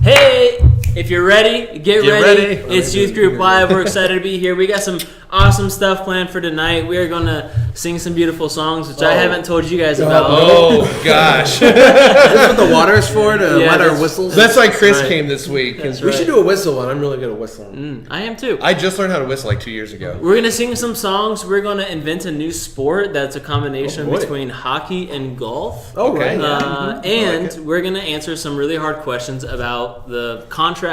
Hey, if you're ready, get ready. It's Youth Group Live. We're excited to be here. We got some awesome stuff planned for tonight. We are going to sing some beautiful songs, which I haven't told you guys about. Oh, gosh. Is this what the water is for? To wet our whistles? That's why Chris came this week. We should do a whistle one. I'm really good at whistling. I am too. I just learned how to whistle like 2 years ago. We're going to sing some songs. We're going to invent a new sport that's a combination between hockey and golf. Okay. And we're going to answer some really hard questions about the contrast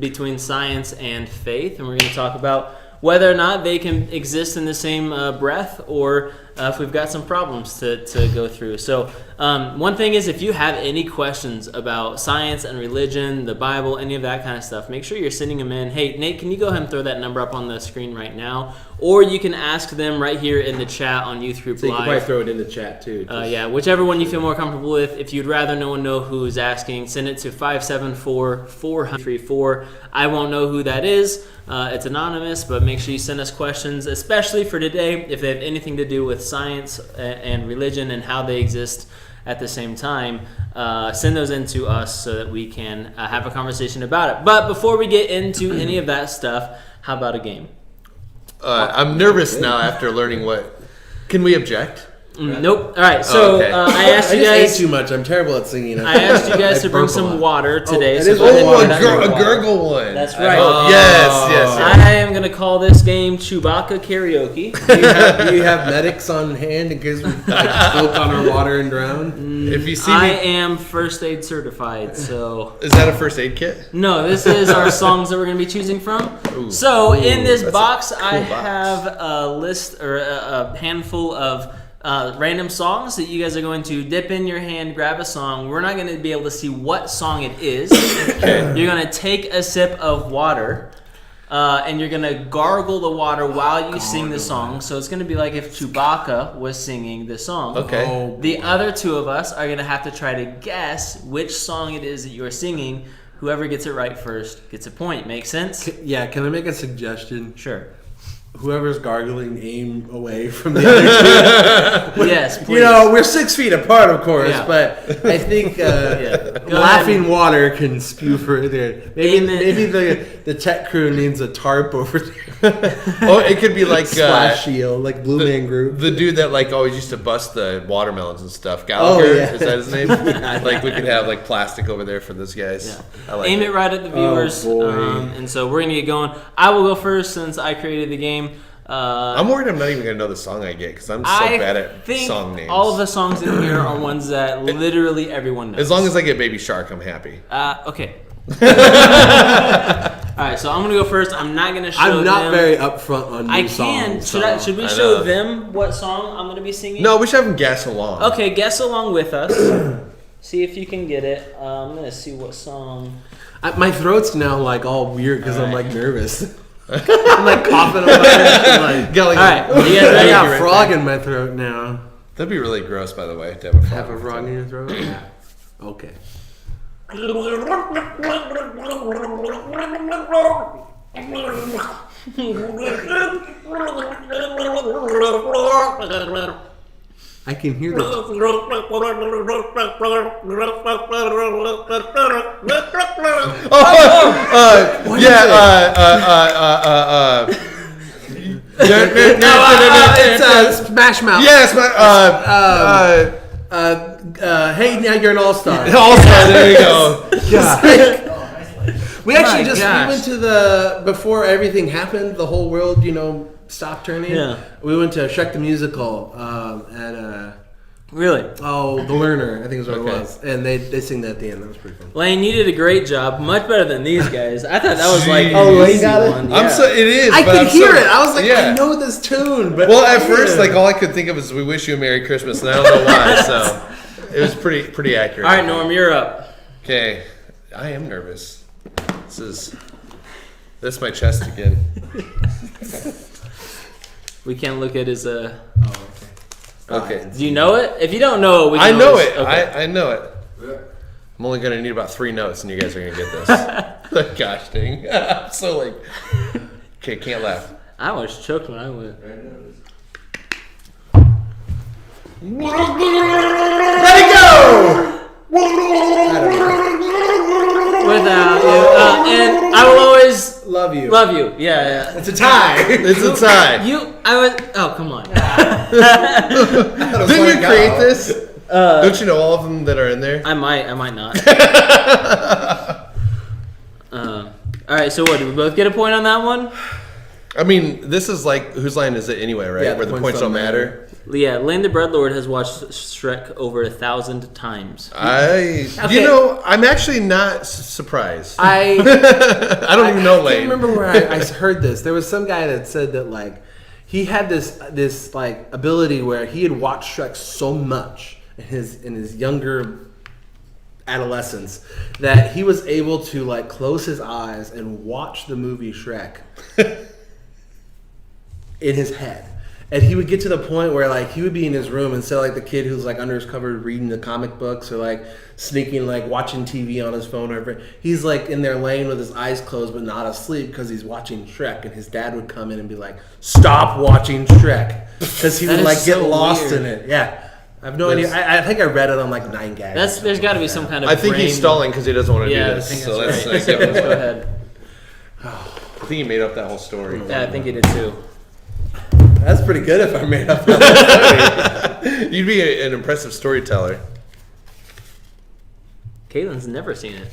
between science and faith. And we're going to talk about whether or not they can exist in the same breath, or if we've got some problems to go through. So one thing is, if you have any questions about science and religion, the Bible, any of that kind of stuff, make sure you're sending them in. Hey, Nate, can you go ahead and throw that number up on the screen right now? Or you can ask them right here in the chat on Youth Group Live. So you can probably throw it in the chat too. Yeah, whichever one you feel more comfortable with. If you'd rather no one know who's asking, send it to 574-434. I won't know who that is. It's anonymous, but make sure you send us questions, especially for today, if they have anything to do with science and religion and how they exist at the same time. Send those in to us so that we can have a conversation about it. But before we get into any of that stuff, how about a game? I'm nervous now after learning what... Can we object? Nope. All right, so I asked you guys... I just ate too much. I'm terrible at singing. I asked you guys to bring some water today. A gurgle one. That's right. Yes. I am going to call this game Chewbacca Karaoke. Do you have medics on hand in case we choke on our water and drown? If you see I am first aid certified, so... Is that a first aid kit? No, this is our songs that we're going to be choosing from. So in this box, I have a list, or a handful of... random songs that you guys are going to dip in your hand, grab a song. We're not going to be able to see what song it is. You're going to take a sip of water, and you're going to gargle the water while you sing the song. So it's going to be like if Chewbacca was singing the song. Okay. The other two of us are going to have to try to guess which song it is that you are singing. Whoever gets it right first gets a point. Make sense? Can I make a suggestion? Sure. Whoever's gargling, aim away from the other two. Yes, please. You know, we're 6 feet apart, of course, but I think laughing water can spew further. Maybe the tech crew needs a tarp over there. Oh, it could be like Splash Shield, like Blue Man Group. The dude that like always used to bust the watermelons and stuff. Gallagher, is that his name? Like we could have like plastic over there for those guys. Yeah. I like aim it right at the viewers. Oh, boy. And so we're gonna get going. I will go first since I created the game. I'm worried I'm not even going to know the song I get because I'm so bad at song names. All of the songs in here are ones that literally everyone knows. As long as I get Baby Shark, I'm happy. Okay. Alright, so I'm going to go first. I'm not going to show them. I'm not very upfront on new songs. Should we show them what song I'm going to be singing? No, we should have them guess along. Okay, guess along with us. See if you can get it. I'm going to see what song. My throat's now like all weird because I'm like nervous. I'm like coughing on my head. All right, you guys ready? I got a frog in my throat now. That'd be really gross, by the way, to have a frog. Have a frog in your throat? Yeah. Okay. I can hear this. It's Smash Mouth. Yes, Hey, now you're an all-star. All-star, there you go. We actually we went to before everything happened, the whole world, stopped turning. Yeah. We went to Shrek the Musical at Really? The Learner, I think is what it was. And they sing that at the end. That was pretty fun. Lane, you did a great job. Much better than these guys. I thought that was like Lane got it? one. Yeah. It is. I could hear it. I was like, I know this tune. But well, at first, like all I could think of was "We Wish You a Merry Christmas," and I don't know why. So it was pretty accurate. All right, Norm, you're up. Okay, I am nervous. This is my chest again. We can't look at his. Okay. Do you know it? If you don't know it, we can I know always, it. Okay. I know it. I'm only gonna need about 3 notes, and you guys are gonna get this. Gosh dang! I'm so like. Okay, can't laugh. I was choked when I went. Let it go! With without you. And I will always love you. Love you. Yeah. It's a tie. It's a tie. Oh, come on. Didn't you create this? Don't you know all of them that are in there? I might not. All right, so what? Did we both get a point on that one? I mean, this is like, whose line is it anyway, right? Yeah, where the points don't matter. Yeah, Lane the Breadlord has watched Shrek over 1,000 times. I'm actually not surprised. I don't even know Lane. I can't remember where I heard this. There was some guy that said that like he had this like ability where he had watched Shrek so much in his younger adolescence that he was able to like close his eyes and watch the movie Shrek in his head. And he would get to the point where like he would be in his room and say like the kid who's like under his cover reading the comic books or like sneaking like watching TV on his phone or whatever. He's like in there laying with his eyes closed but not asleep because he's watching Shrek, and his dad would come in and be like, "Stop watching Shrek," because he would like get lost in it. Yeah. I have no idea. I think I read it on like 9gag. There's got to be some kind of. I think he's stalling because he doesn't want to do this. I think so that's let's right. Let's go ahead. I think he made up that whole story. Yeah, I think he did too. That's pretty good if I made up that story. You'd be an impressive storyteller. Caitlin's never seen it.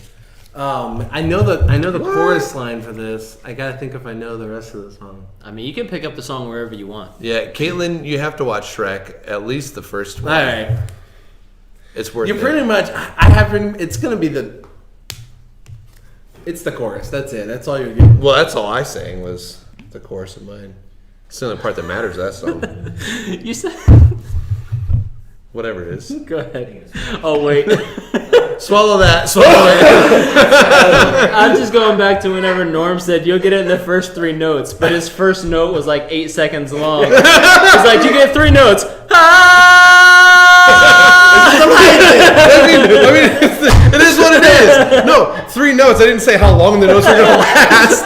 I know the chorus line for this. I gotta think if I know the rest of the song. I mean, you can pick up the song wherever you want. Yeah, Caitlin, you have to watch Shrek, at least the first one. All right. It's worth it. You pretty much. It's gonna be the. It's the chorus. That's it. That's all you're getting. Well, that's all I sang was the chorus of mine. It's the only part that matters. That song. You said. Whatever it is. Go ahead. Oh wait. Swallow that. Swallow it. I'm just going back to whenever Norm said you'll get it in the first 3 notes, but his first note was like 8 seconds long. He's like, you get 3 notes. It is what it is. No, 3 notes. I didn't say how long the notes are going to last.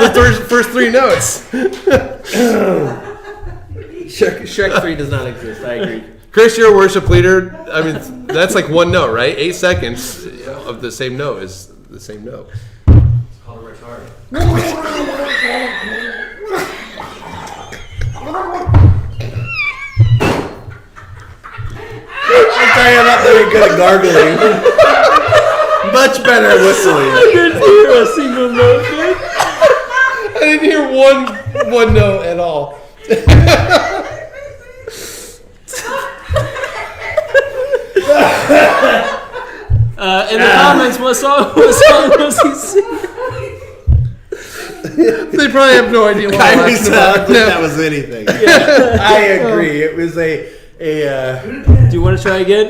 It's the first 3 notes. Shrek 3 does not exist. I agree. Chris, you're a worship leader. I mean, that's like 1 note, right? 8 seconds of the same note is the same note. It's called a retard. I'll tell you, I'm not very good at gargling. Much better at whistling. I didn't hear a single note, dude. I didn't hear one note at all. In the comments, what song was he singing? They probably have no idea what I'm talking about. That was anything. Yeah. I agree. It was a. Do you want to try again?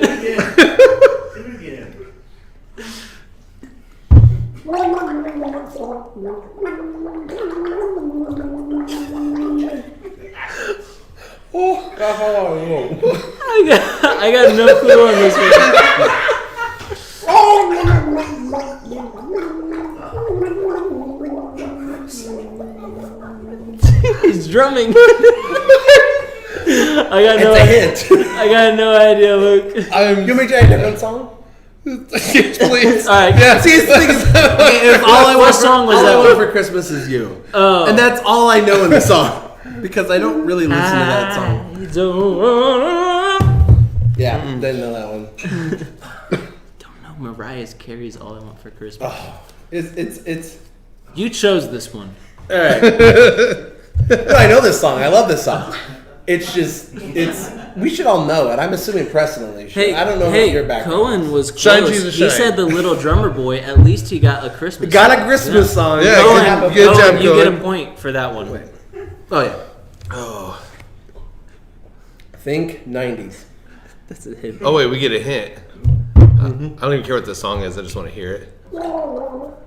I got no clue on this one. He's drumming. It's a hint. I got no idea, Luke. You want me to try a different song? Yes, please. All right. Yeah. See, the thing is, all I want for Christmas is you. Oh. And that's all I know in the song. Because I don't really listen to that song. Yeah, didn't know that one. Don't know Mariah Carey's All I Want for Christmas. Oh, it's. You chose this one. All right. No, I know this song. I love this song. It's just, we should all know it. I'm assuming Preston at least. I don't know what your background Cohen was close. Shine, Jesus, he shine. said the Little Drummer Boy. At least he got a Christmas Got song. a Christmas song. Yeah, Cohen, good job, you get Cohen. a point for that one. Wait. Oh, yeah. Oh. Think 90s. That's a hit. Oh, wait, we get a hint. I don't even care what the song is. I just want to hear it. Oh,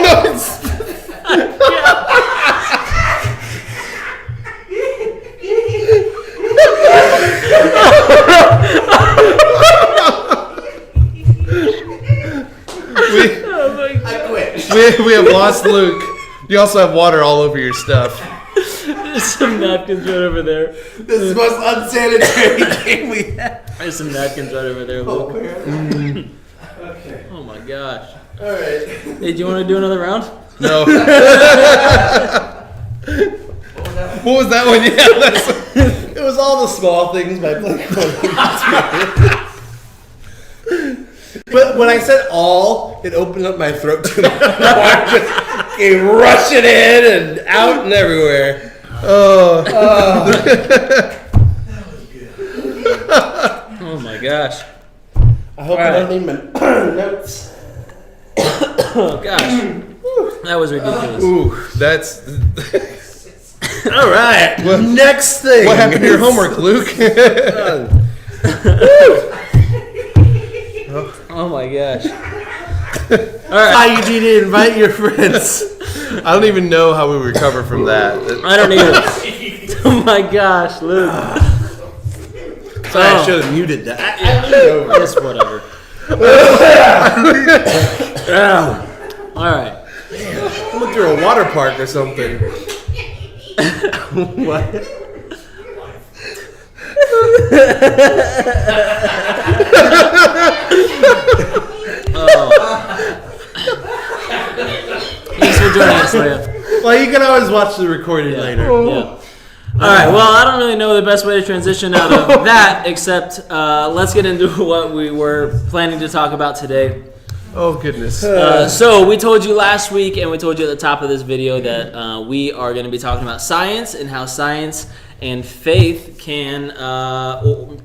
no. I quit. We have lost Luke. You also have water all over your stuff. There's some napkins right over there. This is the most unsanitary game we have. There's some napkins right over there, Oh, Luke. man. Okay. Oh my gosh. All right. Hey, do you want to do another round? No. What was that one? Yeah, that's. It was all the small things by Blink-182. But when I said all, it opened up my throat too much. I just came rushing in and out and everywhere. Oh. Oh my gosh. I hope I don't need my notes. Oh gosh. That was ridiculous. Ooh, that's. All right. Next thing. What happened to your homework, Luke? Oh my gosh. Hi, Eugene. Invite your friends. I don't even know how we recover from that. I don't either. Oh my gosh, Luke. Sorry, I should have muted that. Just whatever. All right. I went through a water park or something. What? Thanks for joining us, Leah. Well, you can always watch the recording later. Yeah. All right. Well, I don't really know the best way to transition out of that, except let's get into what we were planning to talk about today. Oh, goodness. So we told you last week, and we told you at the top of this video that we are going to be talking about science and how science and faith can or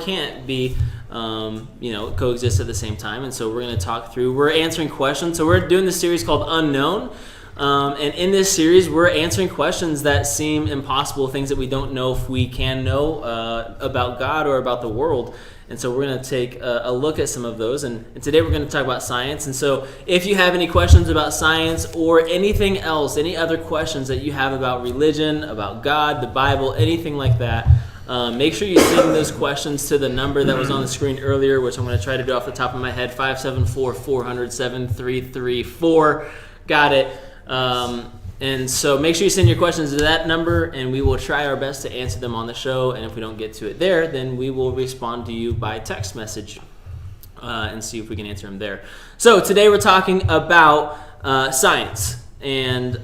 can't be, coexist at the same time. And so we're going to talk through. We're answering questions. So we're doing this series called Unknown. And in this series, we're answering questions that seem impossible, things that we don't know if we can know about God or about the world. And so we're going to take a look at some of those. And today we're going to talk about science. And so if you have any questions about science or anything else, any other questions that you have about religion, about God, the Bible, anything like that, make sure you send those questions to the number that was on the screen earlier, which I'm going to try to do off the top of my head, 574-400-7334. Got it. And so make sure you send your questions to that number, and we will try our best to answer them on the show. And if we don't get to it there, then we will respond to you by text message and see if we can answer them there. So today we're talking about science, and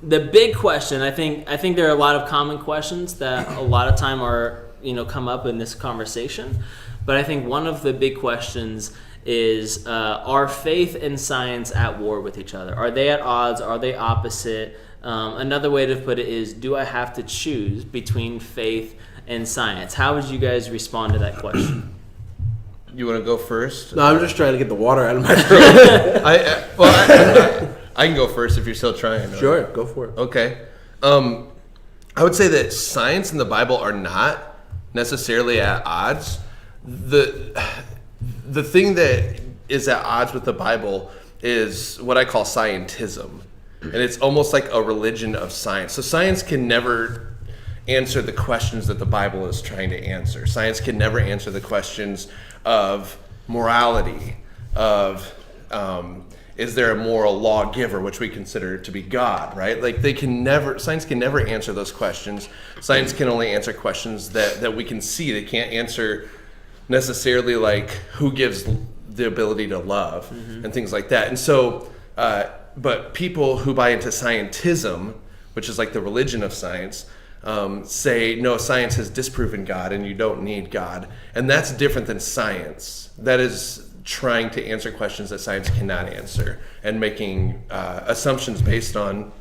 the big question. I think there are a lot of common questions that a lot of time are come up in this conversation, but I think one of the big questions is are faith and science at war with each other? Are they at odds? Are they opposite? Another way to put it is, do I have to choose between faith and science? How would you guys respond to that question? You want to go first? No, I'm just trying to get the water out of my throat. I can go first if you're still trying. Sure, go for it. Okay. I would say that science and the Bible are not necessarily at odds. The thing that is at odds with the Bible is what I call scientism. And it's almost like a religion of science. So science can never answer the questions that the Bible is trying to answer. Science can never answer the questions of morality, of is there a moral lawgiver, which we consider to be God, right? Like science can never answer those questions. Science can only answer questions that we can see. They can't answer necessarily like who gives the ability to love and things like that. And so, but people who buy into scientism, which is like the religion of science, say, no, science has disproven God and you don't need God. And that's different than science. That is trying to answer questions that science cannot answer and making assumptions based on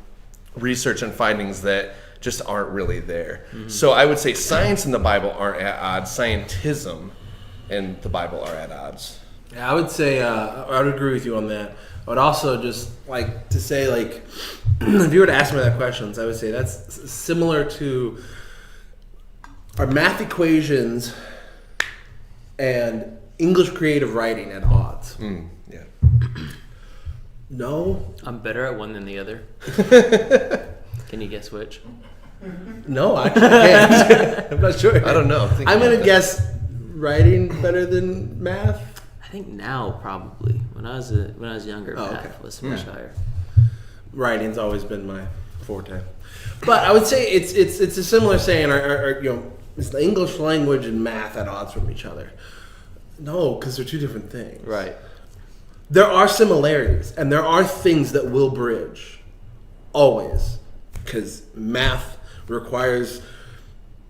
research and findings that just aren't really there. So I would say science and the Bible aren't at odds. Scientism and the Bible are at odds. Yeah, I would say I would agree with you on that. I would also just like to say, like, if you were to ask me that questions, I would say that's similar to are math equations and English creative writing at odds. Yeah. No. I'm better at one than the other. Can you guess which? No, I can't. I'm not sure. I don't know. I'm going to guess writing better than math. I think now probably. When I was younger, math was much higher. Writing's always been my forte. But I would say it's a similar saying. Is the English language and math at odds from each other? No, because they're two different things. Right. There are similarities, and there are things that will bridge, always, because math requires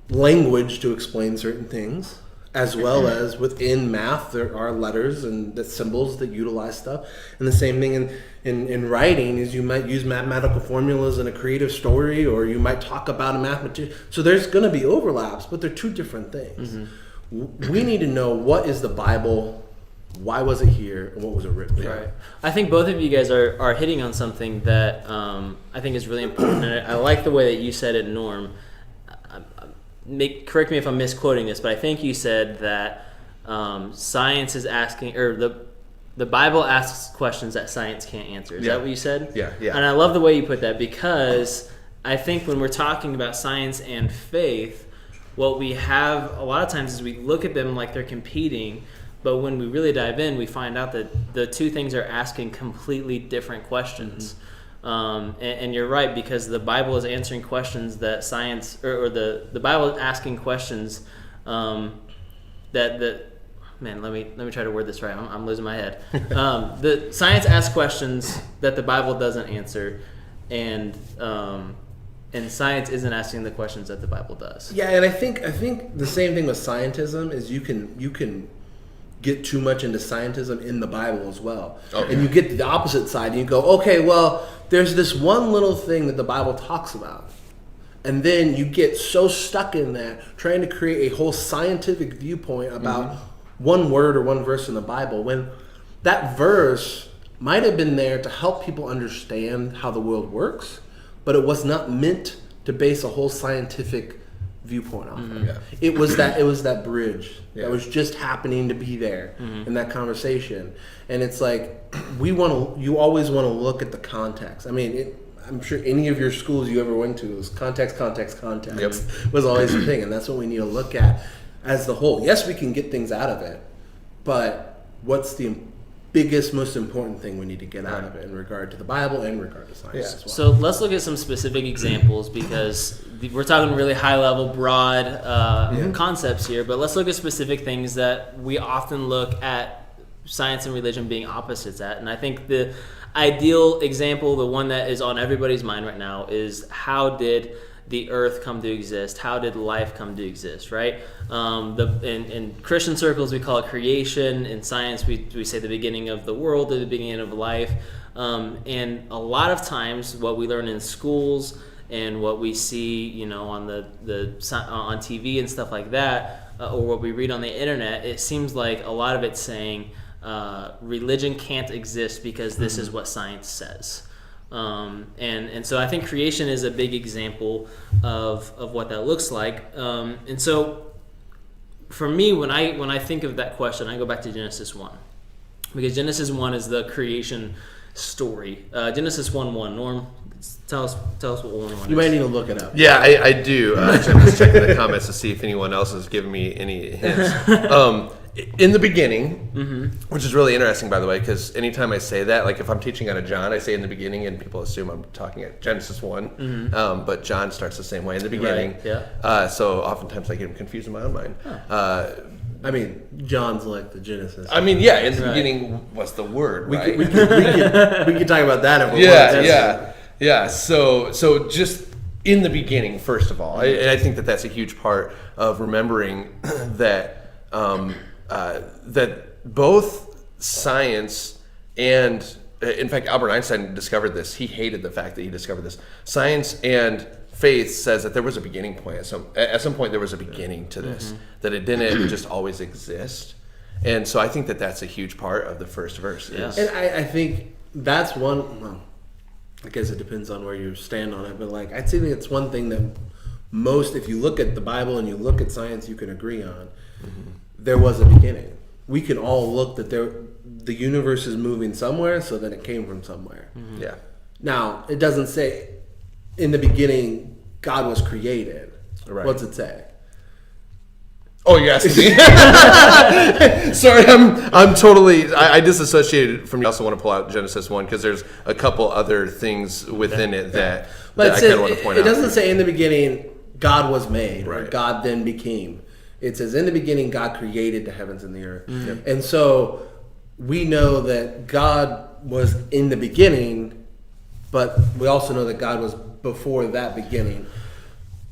language to explain certain things, as well as within math there are letters and the symbols that utilize stuff. And the same thing in writing is you might use mathematical formulas in a creative story, or you might talk about a mathematician. So there's going to be overlaps, but they're two different things. We need to know, what is the Bible, why was it here, and what was it written for? Right. I think both of you guys are hitting on something that I think is really important. And I like the way that you said it, Norm. Correct me if I'm misquoting this, but I think you said that science is asking, or the Bible asks questions that science can't answer. Is that what you said? Yeah. And I love the way you put that, because I think when we're talking about science and faith, what we have a lot of times is we look at them like they're competing, but when we really dive in, we find out that the two things are asking completely different questions. And you're right, because the Bible is answering questions that science, or the Bible is asking questions that man, let me try to word this right. I'm losing my head. The science asks questions that the Bible doesn't answer, and science isn't asking the questions that the Bible does. Yeah, and I think the same thing with scientism is you can get too much into scientism in the Bible as well. Okay. And you get to the opposite side and you go, okay, well, there's this one little thing that the Bible talks about. And then you get so stuck in that, trying to create a whole scientific viewpoint about one word or one verse in the Bible, when that verse might have been there to help people understand how the world works, but it was not meant to base a whole scientific viewpoint off of. Yeah. It was that bridge that was just happening to be there in that conversation. And it's like, you always want to look at the context. I mean, I'm sure any of your schools you ever went to was context was always the thing, and that's what we need to look at as the whole. Yes, we can get things out of it, but what's the biggest, most important thing we need to get out of it in regard to the Bible and in regard to science as well? So let's look at some specific examples, because we're talking really high level, broad concepts here, but let's look at specific things that we often look at science and religion being opposites at. And I think the ideal example, the one that is on everybody's mind right now, is how did the earth come to exist? How did life come to exist, right? In Christian circles, we call it creation. In science, we say the beginning of the world or the beginning of life. And a lot of times, what we learn in schools and what we see, on on TV and stuff like that, or what we read on the internet, it seems like a lot of it's saying religion can't exist because this is what science says. And so I think creation is a big example of what that looks like. And so for me, when I think of that question, I go back to Genesis 1, because Genesis 1 is the creation story. Genesis 1:1. Norm, tell us what 1:1 is. You might need to look it up. Yeah, I do. I'm just checking the comments to see if anyone else has given me any hints. In the beginning, which is really interesting, by the way, because anytime I say that, like if I'm teaching out of John, I say in the beginning, and people assume I'm talking at Genesis 1, but John starts the same way in the beginning. Right, yeah. So oftentimes I get him confused in my own mind. I mean, John's like the Genesis. I mean, yeah, in the beginning was the Word, right? We could talk about that if we want. Yeah. So just in the beginning, first of all, I think that's a huge part of remembering that that both science and, in fact, Albert Einstein discovered this. He hated the fact that he discovered this. Science and faith says that there was a beginning point. At some point, there was a beginning to this, that it didn't just always exist. And so I think that that's a huge part of the first verse. Yeah. And I think that's one. Well, I guess it depends on where you stand on it, but like I'd say that it's one thing that most, if you look at the Bible and you look at science, you can agree on. There was a beginning. We can all look that the universe is moving somewhere, so that it came from somewhere. Yeah. Now, it doesn't say in the beginning God was created. Right. What's it say? Oh, you're asking me? Sorry, I'm totally. I disassociated from. I also want to pull out Genesis 1 because there's a couple other things within it that But that I kind of want to point it out. doesn't say in the beginning God was made, or Right. God then became. It says in the beginning God created the heavens and the earth. Mm-hmm. And so we know that God was in the beginning, but we also know that God was before that beginning.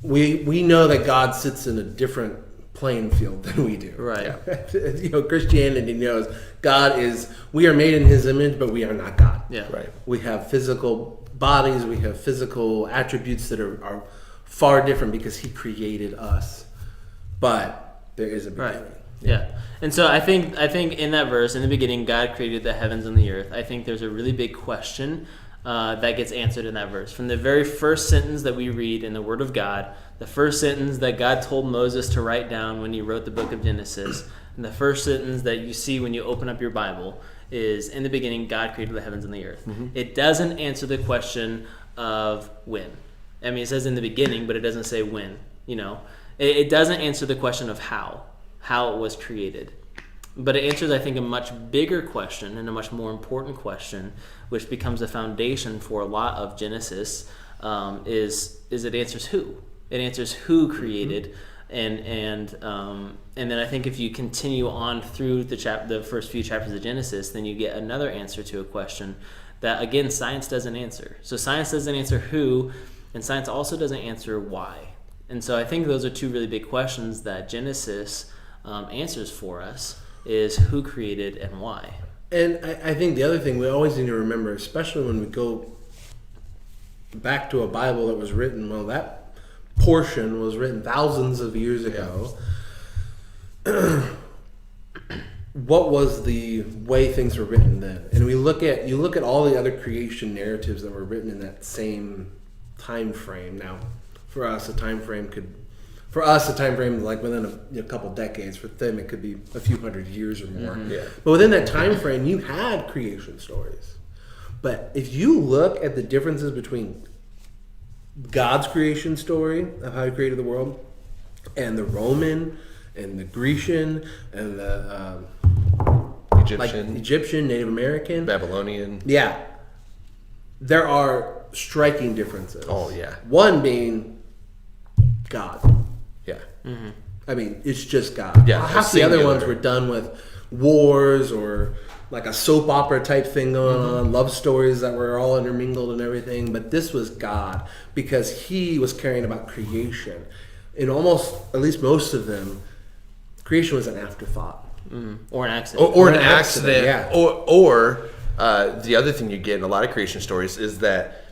We know that God sits in a different playing field than we do. Right. Christianity knows we are made in His image, but we are not God. Yeah. Right. We have physical bodies, we have physical attributes that are far different because He created us. But there is a beginning. Right. Yeah. And so I think in that verse, in the beginning, God created the heavens and the earth. I think there's a really big question that gets answered in that verse. From the very first sentence that we read in the Word of God, the first sentence that God told Moses to write down when he wrote the book of Genesis, and the first sentence that you see when you open up your Bible is, in the beginning, God created the heavens and the earth. Mm-hmm. It doesn't answer the question of when. I mean, it says in the beginning, but it doesn't say when. It doesn't answer the question of how it was created. But it answers, I think, a much bigger question and a much more important question, which becomes the foundation for a lot of Genesis, is it answers who. It answers who created, and then I think if you continue on through the first few chapters of Genesis, then you get another answer to a question that, again, science doesn't answer. So science doesn't answer who, and science also doesn't answer why. And so I think those are two really big questions that Genesis answers for us, is who created and why. And I think the other thing we always need to remember, especially when we go back to a Bible that was written, that portion was written thousands of years ago. What was the way things were written then? And you look at all the other creation narratives that were written in that same time frame. Now, for us, a time frame like within a couple decades. For them, it could be a few hundred years or more. Mm-hmm. Yeah. But within that time frame, you had creation stories. But if you look at the differences between God's creation story of how He created the world and the Roman and the Grecian and the Egyptian, Native American, Babylonian. yeah, there are striking differences. Oh, yeah. One being God. Yeah. Mm-hmm. I mean, it's just God. Yeah, Half the other singular. ones were done with wars or like a soap opera type thing going on, love stories that were all intermingled and everything. But this was God because He was caring about creation. In almost, at least most of them, creation was an afterthought. Mm-hmm. Or an accident. Or an accident. yeah. Or the other thing you get in a lot of creation stories is that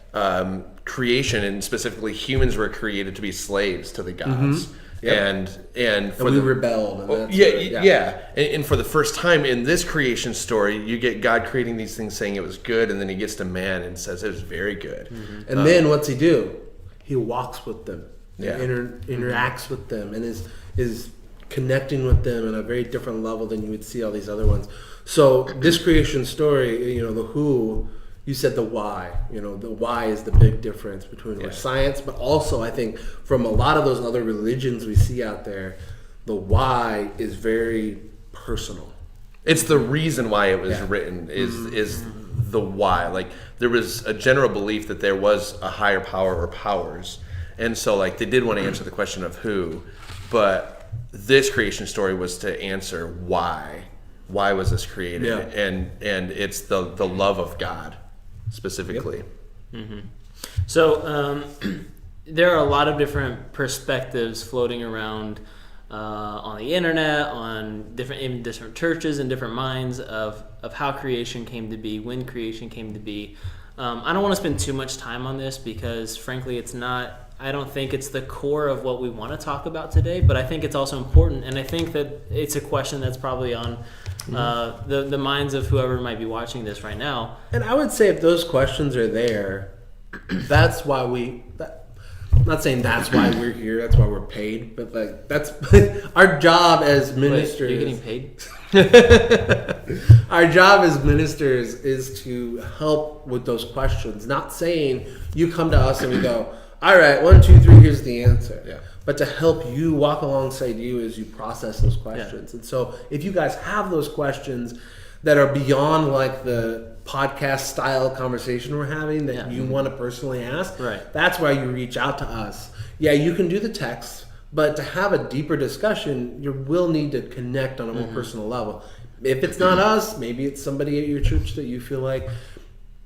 creation, and specifically humans, were created to be slaves to the gods. Mm-hmm. Yep. And we rebelled. And that's yeah. And for the first time in this creation story, you get God creating these things, saying it was good, and then He gets to man and says it was very good. Mm-hmm. And then what's He do? He walks with them, Yeah. interacts with them, and is connecting with them on a very different level than you would see all these other ones. So this creation story, the who. You said the why. The why is the big difference between our science, but also I think from a lot of those other religions we see out there, the why is very personal. It's the reason why it was written is the why. Like, there was a general belief that there was a higher power or powers, and so like they did want to answer the question of who, but this creation story was to answer why. Why was this created? Yeah. And it's the love of God. Specifically. Yep. Mm-hmm. So there are a lot of different perspectives floating around on the internet, on different churches and different minds of how creation came to be, when creation came to be. I don't want to spend too much time on this because, frankly, I don't think it's the core of what we want to talk about today, but I think it's also important, and I think that it's a question that's probably on the minds of whoever might be watching this right now. And I would say if those questions are there, that's why I'm not saying that's why we're here, that's why we're paid, but like that's our job as ministers. Wait, you're getting paid? Our job as ministers is to help with those questions. Not saying you come to us and we go, all right, 1, 2, 3, here's the answer. Yeah. But to help you, walk alongside you as you process those questions. And so if you guys have those questions, that are beyond like the podcast style conversation we're having that you want to personally ask, that's why you reach out to us. Yeah, you can do the text, but to have a deeper discussion, you will need to connect on a more personal level. If it's not us, maybe it's somebody at your church that you feel like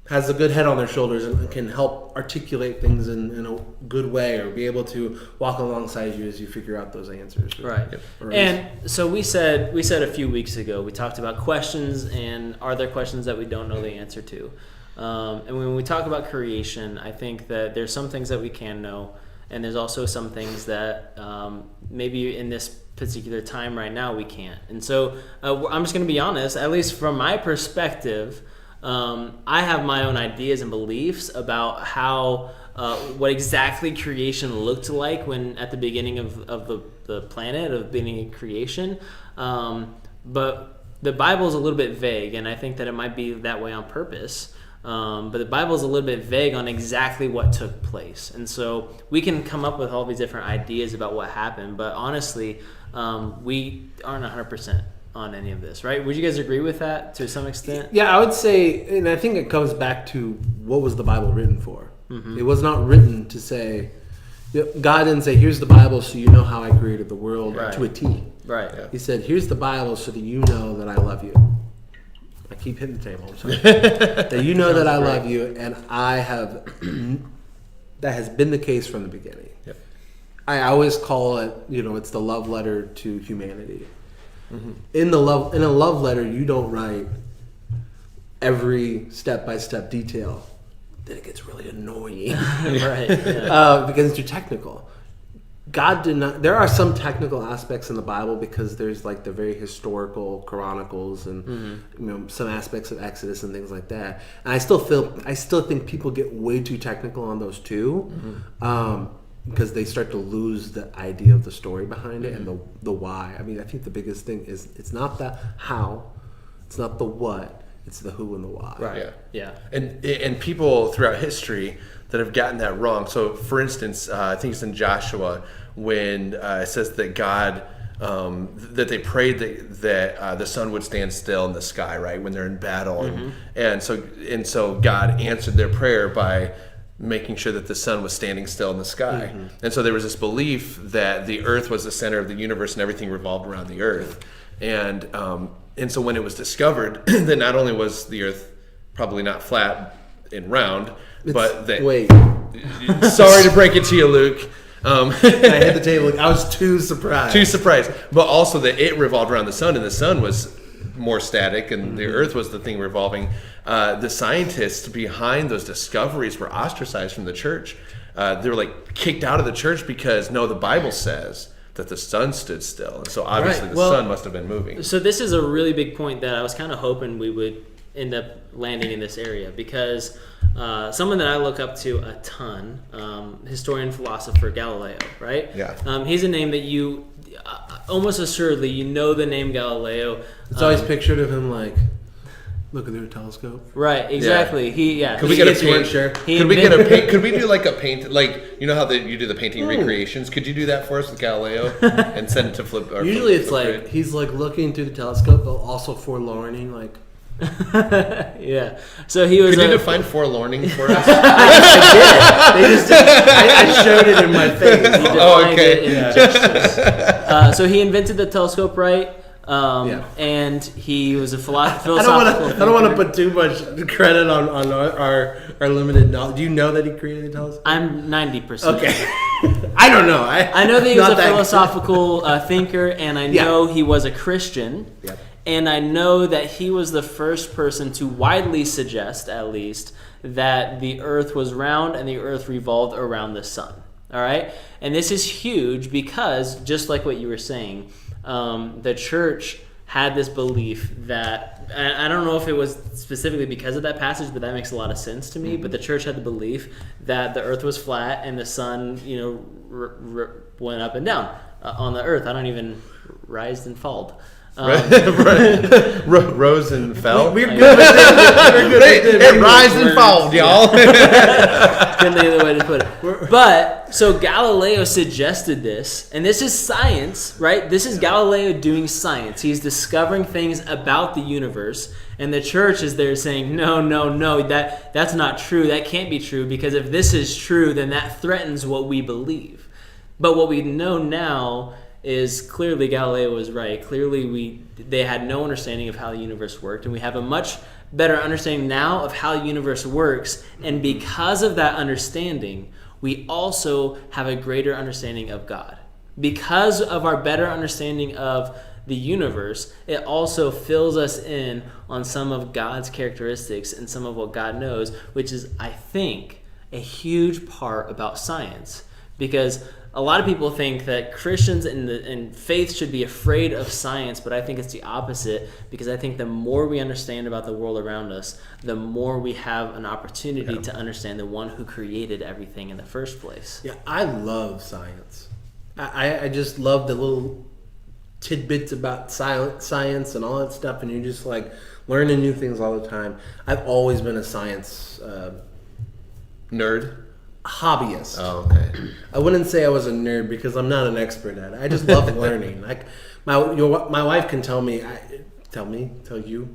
has a good head on their shoulders and can help articulate things in a good way, or be able to walk alongside you as you figure out those answers. Right. And so we said a few weeks ago, we talked about questions, and are there questions that we don't know the answer to? And when we talk about creation, I think that there's some things that we can know, and there's also some things that maybe in this particular time right now we can't. And so I'm just going to be honest, at least from my perspective, I have my own ideas and beliefs about how what exactly creation looked like when at the beginning of the planet, of the beginning of creation. But the Bible is a little bit vague, and I think that it might be that way on purpose. But the Bible is a little bit vague on exactly what took place. And so we can come up with all these different ideas about what happened, but honestly, we aren't 100% on any of this, right? Would you guys agree with that to some extent? Yeah, I would say, and I think it comes back to what was the Bible written for? It was not written to say, God didn't say, here's the Bible so you know how I created the world to a T. Right. Yeah. He said, here's the Bible so that you know that I love you. I keep hitting the table, I'm sorry. That you know that I love you, and I have, that has been the case from the beginning. Yep. I always call it, it's the love letter to humanity. In a love letter, you don't write every step-by-step detail. Then it gets really annoying, Right? Yeah. because it's too technical. God did not. There are some technical aspects in the Bible because there's like the very historical chronicles and some aspects of Exodus and things like that. And I still think people get way too technical on those too. Because they start to lose the idea of the story behind it and the why. I mean, I think the biggest thing is it's not the how, it's not the what, it's the who and the why. Right. Yeah. And people throughout history that have gotten that wrong. So, for instance, I think it's in Joshua when it says that God, that they prayed that the sun would stand still in the sky, right, when they're in battle, and so God answered their prayer by making sure that the sun was standing still in the sky. And so there was this belief that the earth was the center of the universe and everything revolved around the earth. And so when it was discovered that not only was the earth probably not flat and round, but that... Wait. Sorry to break it to you, Luke. I hit the table. I was too surprised. But also that it revolved around the sun, and the sun was more static, and the earth was the thing revolving. The scientists behind those discoveries were ostracized from the church. They were like kicked out of the church because the Bible says that the sun stood still, and so obviously the sun must have been moving. So this is a really big point that I was kind of hoping we would end up landing in this area, because someone that I look up to a ton, historian philosopher Galileo, right? Yeah. He's a name that you almost assuredly the name Galileo. It's always pictured of him like looking through a telescope. Right, exactly. Could we get a paint? Could we do like a paint, like how you do the painting recreations? Could you do that for us with Galileo and send it to Flip? Usually it's like he's like looking through the telescope, but also forlorning, like. Yeah. So he was. Could you define forlorning for us? I did. I showed it in my face. Okay. So he invented the telescope, right? And he was a philosophical. I don't want to put too much credit on our limited knowledge. Do you know that he created the telescope? I'm 90%. Okay. I don't know. I know that he was a philosophical thinker, and I know he was a Christian. Yep. And I know that he was the first person to widely suggest, at least, that the earth was round and the earth revolved around the sun. All right? And this is huge because, just like what you were saying, the church had this belief that, I don't know if it was specifically because of that passage, but that makes a lot of sense to me, but the church had the belief that the earth was flat and the sun, went up and down on the earth. I don't even rise and fall. Rosenfeld. We're good with it. We're good with it. It rise and fall, y'all. Couldn't think of the way to put it. But so Galileo suggested this, and this is science, right? This is Galileo doing science. He's discovering things about the universe, and the church is there saying, no, that's not true. That can't be true, because if this is true, then that threatens what we believe. But what we know now is clearly Galileo was right. Clearly they had no understanding of how the universe worked, and we have a much better understanding now of how the universe works, and because of that understanding, we also have a greater understanding of God. Because of our better understanding of the universe, it also fills us in on some of God's characteristics and some of what God knows, which is, I think, a huge part about science. Because a lot of people think that Christians and faith should be afraid of science, but I think it's the opposite, because I think the more we understand about the world around us, the more we have an opportunity to understand the one who created everything in the first place. Yeah, I love science. I just love the little tidbits about science and all that stuff, and you're just like learning new things all the time. I've always been a science Nerd. hobbyist. Oh, okay. I wouldn't say I was a nerd because I'm not an expert at it. I just love learning. Like my wife can tell you,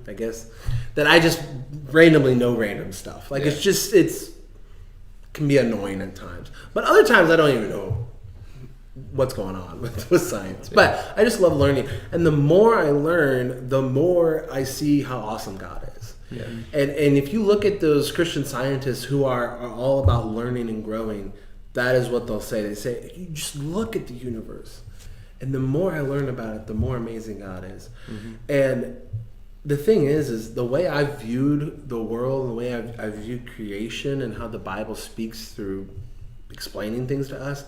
I guess, that I just randomly know random stuff. Like it's can be annoying at times, but other times I don't even know what's going on with science. But I just love learning, and the more I learn, the more I see how awesome God is. Yeah. And if you look at those Christian scientists who are all about learning and growing, that is what they'll say. They say, you just look at the universe. And the more I learn about it, the more amazing God is. Mm-hmm. And the thing is the way I've viewed the world, the way I've viewed creation and how the Bible speaks through explaining things to us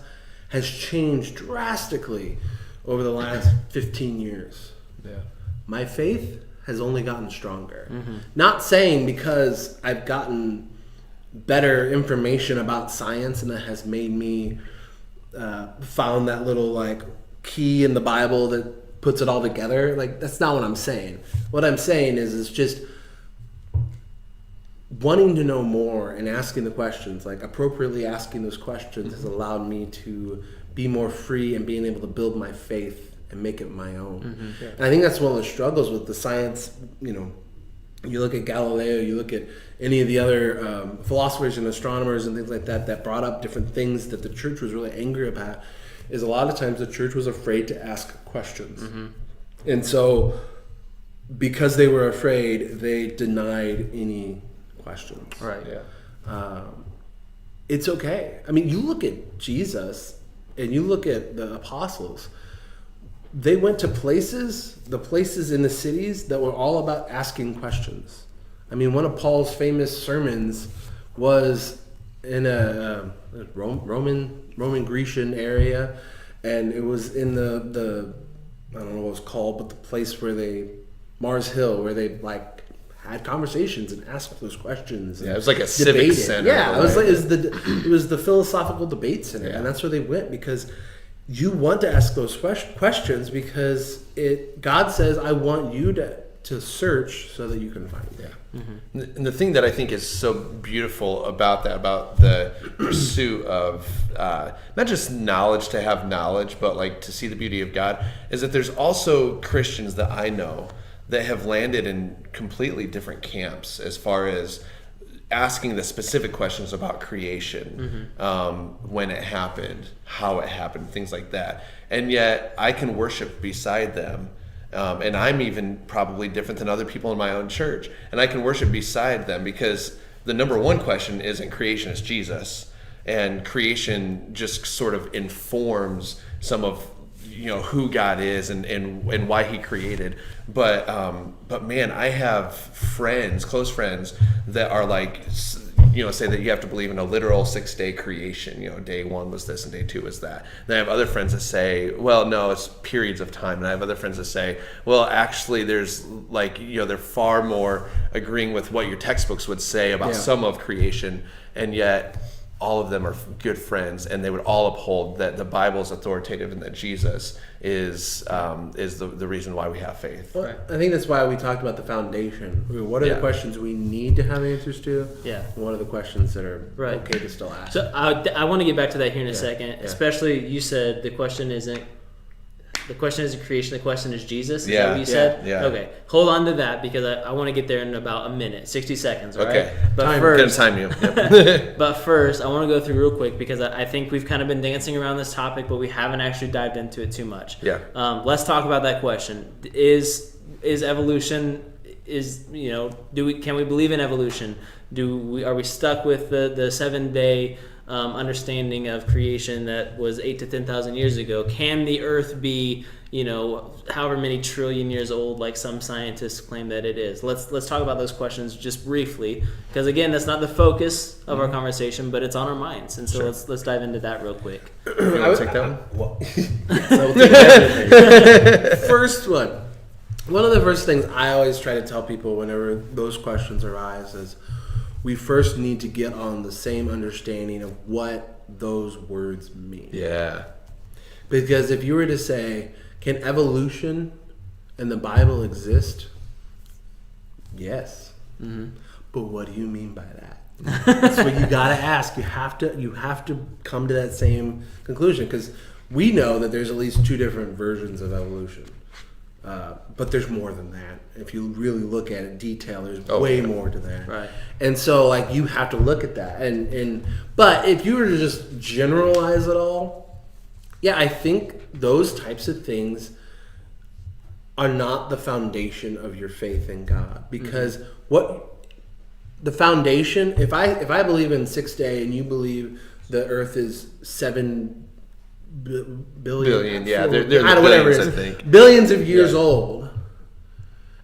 has changed drastically over the last 15 years. Yeah. My faith has only gotten stronger. Mm-hmm. Not saying because I've gotten better information about science and that has made me found that little like key in the Bible that puts it all together. Like, that's not what I'm saying. What I'm saying is just wanting to know more and asking the questions, like appropriately asking those questions, has allowed me to be more free and being able to build my faith and make it my own. Mm-hmm. Yeah. And I think that's one of the struggles with the science. You look at Galileo, you look at any of the other philosophers and astronomers and things like that brought up different things that the church was really angry about, is a lot of times the church was afraid to ask questions. Mm-hmm. And so because they were afraid, they denied any questions. Right. Yeah. It's okay. I mean, you look at Jesus and you look at the apostles. They went to the places in the cities that were all about asking questions. I mean, one of Paul's famous sermons was in a Roman Grecian area, and it was in the I don't know what it was called, but the place where Mars Hill, where they like had conversations and asked those questions. Yeah, it was like a civic center. Yeah, it was the philosophical debate center, and that's where they went because you want to ask those questions because God says, I want you to search so that you can find it. Yeah. Mm-hmm. And the thing that I think is so beautiful about that, about the pursuit of not just knowledge to have knowledge, but like to see the beauty of God, is that there's also Christians that I know that have landed in completely different camps as far as asking the specific questions about creation, when it happened, how it happened, things like that. And yet I can worship beside them. And I'm even probably different than other people in my own church. And I can worship beside them because the number one question isn't creation, it's Jesus. And creation just sort of informs some of who God is and why he created. But man, I have friends, close friends, that are like, say that you have to believe in a literal 6-day creation. Day 1 was this and day 2 was that. And I have other friends that say, well, no, it's periods of time. And I have other friends that say, well, actually there's they're far more agreeing with what your textbooks would say about some of creation. And yet all of them are good friends, and they would all uphold that the Bible is authoritative and that Jesus is the reason why we have faith. Well, I think that's why we talked about the foundation. What are the questions we need to have answers to? Yeah. And what are the questions that are okay to still ask? So I want to get back to that here in a second. Especially, you said the question isn't creation. The question is Jesus. Is that what you said? Yeah. Okay. Hold on to that because I want to get there in about a minute, 60 seconds. All Okay. Right? But First, time you. Yep. But first, I want to go through real quick because I think we've kind of been dancing around this topic, but we haven't actually dived into it too much. Yeah. Let's talk about that question. Is evolution? Can we believe in evolution? Are we stuck with the 7-day understanding of creation that was 8,000 to 10,000 years ago? Can the Earth be, however many trillion years old, like some scientists claim that it is? Let's talk about those questions just briefly, because again, that's not the focus of our conversation, but it's on our minds, and so let's dive into that real quick. You want to take that one? Well, we'll take everything. First one. One of the first things I always try to tell people whenever those questions arise is we first need to get on the same understanding of what those words mean. Yeah. Because if you were to say, can evolution in the Bible exist? Yes. Mm-hmm. But what do you mean by that? That's what you got to ask. You have to come to that same conclusion, because we know that there's at least 2 different versions of evolution. But there's more than that. If you really look at it in detail, there's way more to that. Right. And so, you have to look at that. But if you were to just generalize it all, I think those types of things are not the foundation of your faith in God. Because what the foundation, if I believe in 6 day and you believe the Earth is 7 billion, yeah, they're billions, I think. Billions of years old,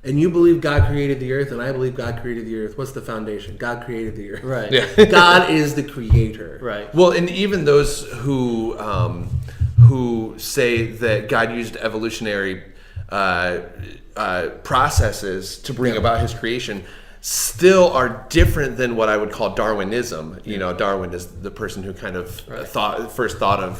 and you believe God created the Earth, and I believe God created the Earth. What's the foundation? God created the Earth. Right. Yeah. God is the creator. Right. Well, and even those who say that God used evolutionary processes to bring about His creation still are different than what I would call Darwinism. Darwin is the person who kind of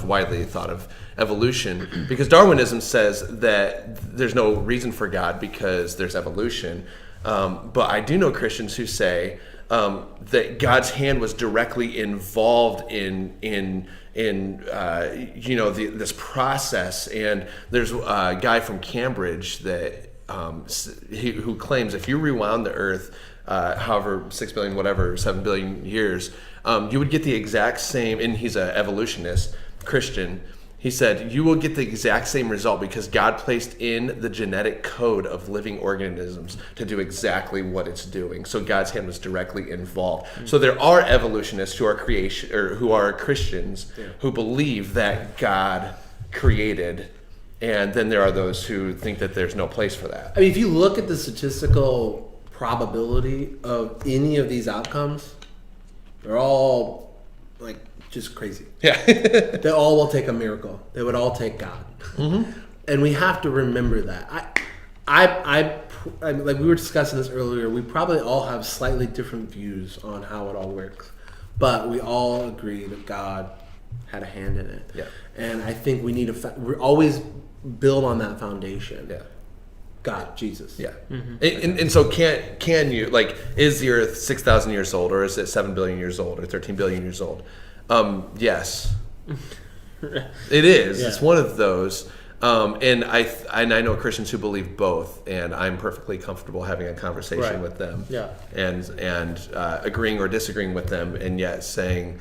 widely thought of evolution, because Darwinism says that there's no reason for God because there's evolution. But I do know Christians who say that God's hand was directly involved in this process. And there's a guy from Cambridge that who claims if you rewound the Earth, however 6 billion, whatever 7 billion years, you would get the exact same. And he's an evolutionist Christian. He said you will get the exact same result because God placed in the genetic code of living organisms to do exactly what it's doing. So God's hand was directly involved. Mm-hmm. So there are evolutionists who are who are Christians who believe that God created. And then there are those who think that there's no place for that. I mean, if you look at the statistical probability of any of these outcomes, they're all just crazy. Yeah. They all will take a miracle. They would all take God. Mm-hmm. And we have to remember that. I like we were discussing this earlier, we probably all have slightly different views on how it all works. But we all agree that God had a hand in it. Yeah. And I think we need we always build on that foundation. Yeah. God, Jesus. Yeah. Mm-hmm. And so can you, is the Earth 6,000 years old, or is it 7 billion years old, or 13 billion years old? Yes. It is. Yeah. It's one of those. And I know Christians who believe both, and I'm perfectly comfortable having a conversation with them. Yeah. And agreeing or disagreeing with them, and yet saying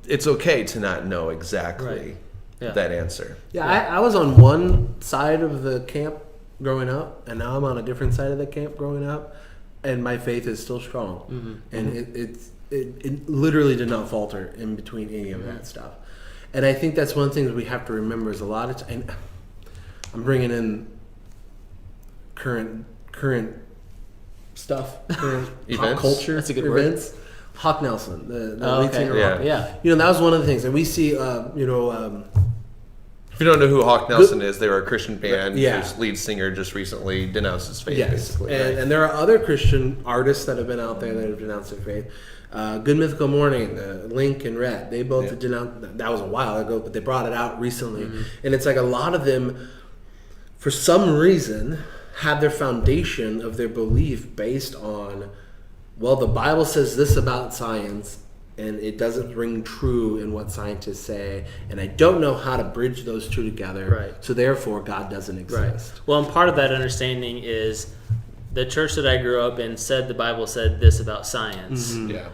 it's okay to not know exactly that answer. Yeah, I was on one side of the camp growing up, and now I'm on a different side of the camp growing up, and my faith is still strong. Mm-hmm. And it literally did not falter in between any of that stuff. And I think that's one thing we have to remember is a lot of time. I'm bringing in current stuff, current pop culture. That's a good events. Word. Hawk Nelson, the lead singer. Yeah. That was one of the things, and we see, If you don't know who Hawk Nelson is, they were a Christian band Yeah. whose lead singer just recently denounced his faith, Yes, basically. and there are other Christian artists that have been out there that have denounced their faith. Good Mythical Morning, Link and Rhett, they both have denounced. That was a while ago, but they brought it out recently, and it's like a lot of them, for some reason, have their foundation of their belief based on, well, the Bible says this about science, and it doesn't ring true in what scientists say, and I don't know how to bridge those two together. Right. So therefore, God doesn't exist. Right. Well, and part of that understanding is the church that I grew up in said the Bible said this about science. Yeah.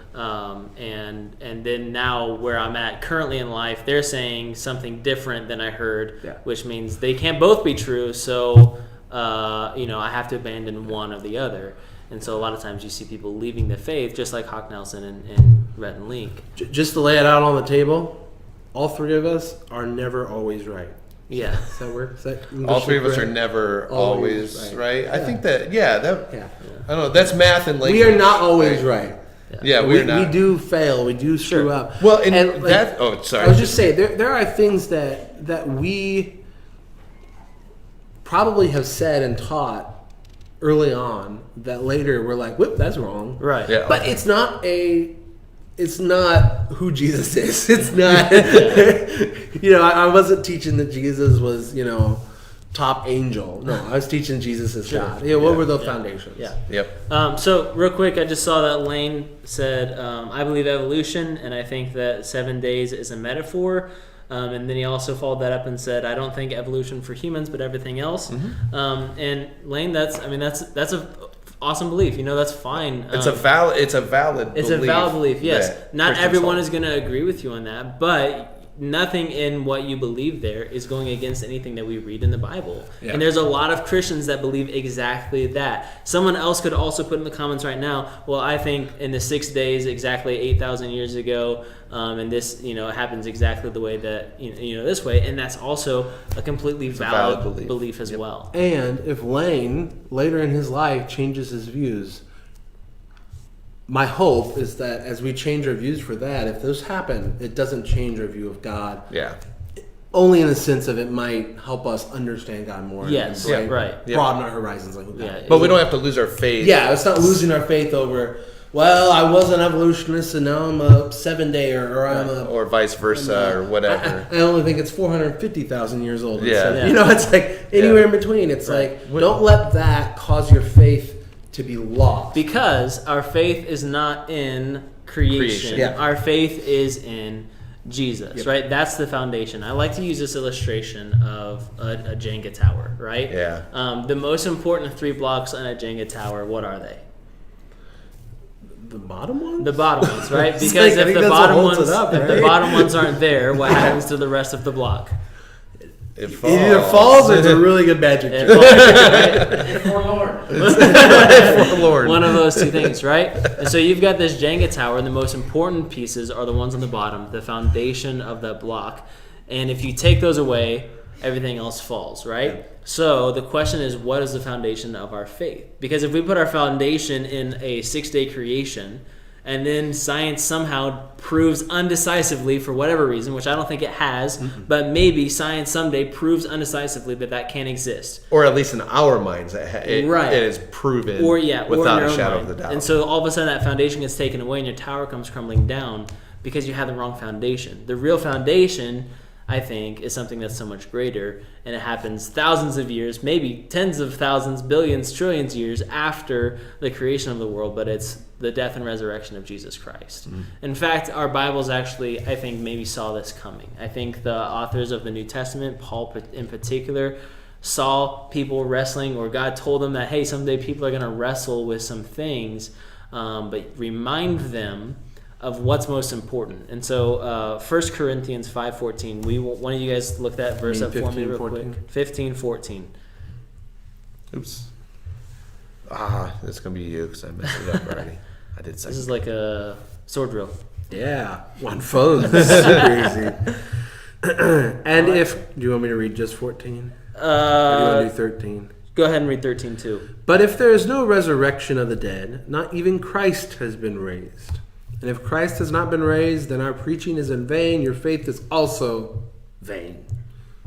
And then now where I'm at currently in life, they're saying something different than I heard, which means they can't both be true. So, I have to abandon one or the other. And so a lot of times you see people leaving the faith, just like Hawk Nelson and Rhett and Link. Just to lay it out on the table, all three of us are never always right. Yeah. Does that work? Is that All three of us are correct? never Always always right. right. I Yeah. think that, Yeah. I don't know, that's math and language. We are not always right. Yeah, we we're not. We do fail. We do screw Sure. up. Well, and like, that, oh, sorry. I was just saying, there are things that we probably have said and taught early on that later we're like, whoop, that's wrong. Right. Yeah. But it's not who Jesus is. It's not, I wasn't teaching that Jesus was, top angel. No, I was teaching Jesus is God. Yeah, what were the foundations? Yeah. Yep. So real quick, I just saw that Lane said, I believe evolution, and I think that 7 days is a metaphor. And then he also followed that up and said, I don't think evolution for humans, but everything else. And Lane, that's a awesome belief. That's fine. It's a valid belief. Yes. that Not Christians everyone hold. is going to agree with you on that, but nothing in what you believe there is going against anything that we read in the Bible. Yeah. And there's a lot of Christians that believe exactly that. Someone else could also put in the comments right now, well, I think in the 6 days, exactly 8,000 years ago, and this, happens exactly the way that, this way. And that's also a completely valid belief as well. And if Lane, later in his life, changes his views, my hope is that as we change our views for that, if those happen, it doesn't change our view of God. Yeah. Only in the sense of it might help us understand God more. Yes, and right. broaden our horizons. Like, But we don't have to lose our faith. Yeah, it's not losing our faith over, well, I was an evolutionist and now I'm a 7-dayer or I'm a... Or vice versa or whatever. I only think it's 450,000 years old. Yeah. It's like anywhere in between. It's like, don't let that cause your faith to be lost. Because our faith is not in creation. Yeah. Our faith is in Jesus, right? That's the foundation. I like to use this illustration of a Jenga tower, right? Yeah. The most important 3 blocks on a Jenga tower, what are they? The bottom ones? The bottom ones, right? It's Because like, I if think the that's what bottom holds ones it up, if the right? bottom ones aren't there, what happens to the rest of the block? It It either falls or it's a really good magic It trick. falls, right? forlorn. One of those two things, right? And so you've got this Jenga tower, and the most important pieces are the ones on the bottom, the foundation of that block. And if you take those away, everything else falls, right? Yeah. So the question is, what is the foundation of our faith? Because if we put our foundation in a 6-day creation, and then science somehow proves undecisively, for whatever reason, which I don't think it has, but maybe science someday proves undecisively that can't exist. Or at least in our minds, it is proven without a shadow of the doubt. And so all of a sudden that foundation gets taken away and your tower comes crumbling down because you had the wrong foundation. The real foundation, I think, is something that's so much greater, and it happens thousands of years, maybe tens of thousands, billions, trillions years after the creation of the world, but it's the death and resurrection of Jesus Christ. In fact, our Bibles actually, I think, maybe saw this coming. I think the authors of the New Testament, Paul in particular, saw people wrestling, or God told them that, hey, someday people are going to wrestle with some things, but remind them of what's most important. And so 1 Corinthians 5:14, one of you guys look that verse up for me real 14? quick. 15:14. Oops. It's going to be you because I messed it up already. I did second. This is like a sword drill. Yeah, on phones. Super easy. And do you want me to read just 14? Or do you want to do 13? Go ahead and read 13 too. But if there is no resurrection of the dead, not even Christ has been raised. And if Christ has not been raised, then our preaching is in vain. Your faith is also vain.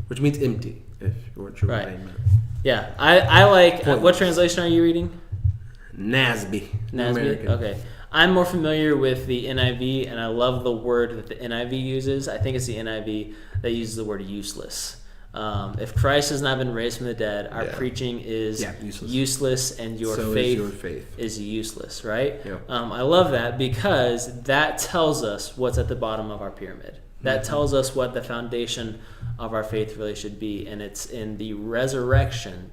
which means empty, if you weren't sure Right. what they meant. Yeah, I like. Pointless. What translation are you reading? NASB. NASB? American. Okay. I'm more familiar with the NIV, and I love the word that the NIV uses. I think it's the NIV that uses the word useless. If Christ has not been raised from the dead, our preaching is useless, and your faith is useless, right? Yeah. I love that because that tells us what's at the bottom of our pyramid. That tells us what the foundation of our faith really should be, and it's in the resurrection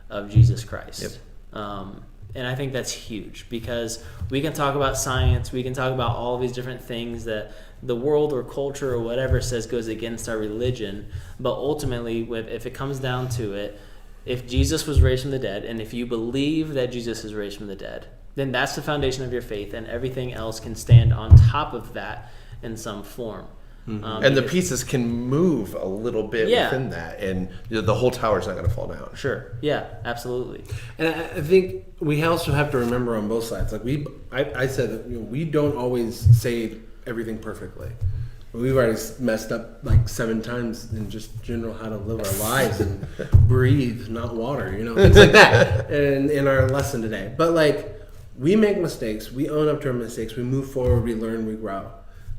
of Jesus Christ. And I think that's huge because we can talk about science, we can talk about all of these different things that the world or culture or whatever says goes against our religion, but ultimately, if it comes down to it, if Jesus was raised from the dead, and if you believe that Jesus is raised from the dead, then that's the foundation of your faith, and everything else can stand on top of that in some form. And the pieces can move a little bit within that, and the whole tower's not going to fall down. Sure. Yeah, absolutely. And I think we also have to remember on both sides. Like I said, that, we don't always say everything perfectly. We've already messed up like 7 times in just general how to live our lives and breathe, not water, things like that. And in our lesson today, but like we make mistakes, we own up to our mistakes, we move forward, we learn, we grow.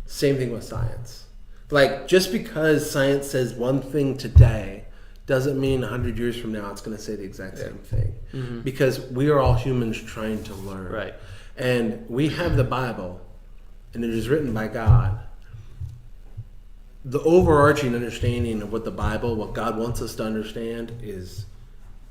Same thing with science. Like, just because science says one thing today doesn't mean 100 years from now it's going to say the exact same thing. Because we are all humans trying to learn. Right. And we have the Bible, and it is written by God. The overarching understanding of what the Bible, what God wants us to understand is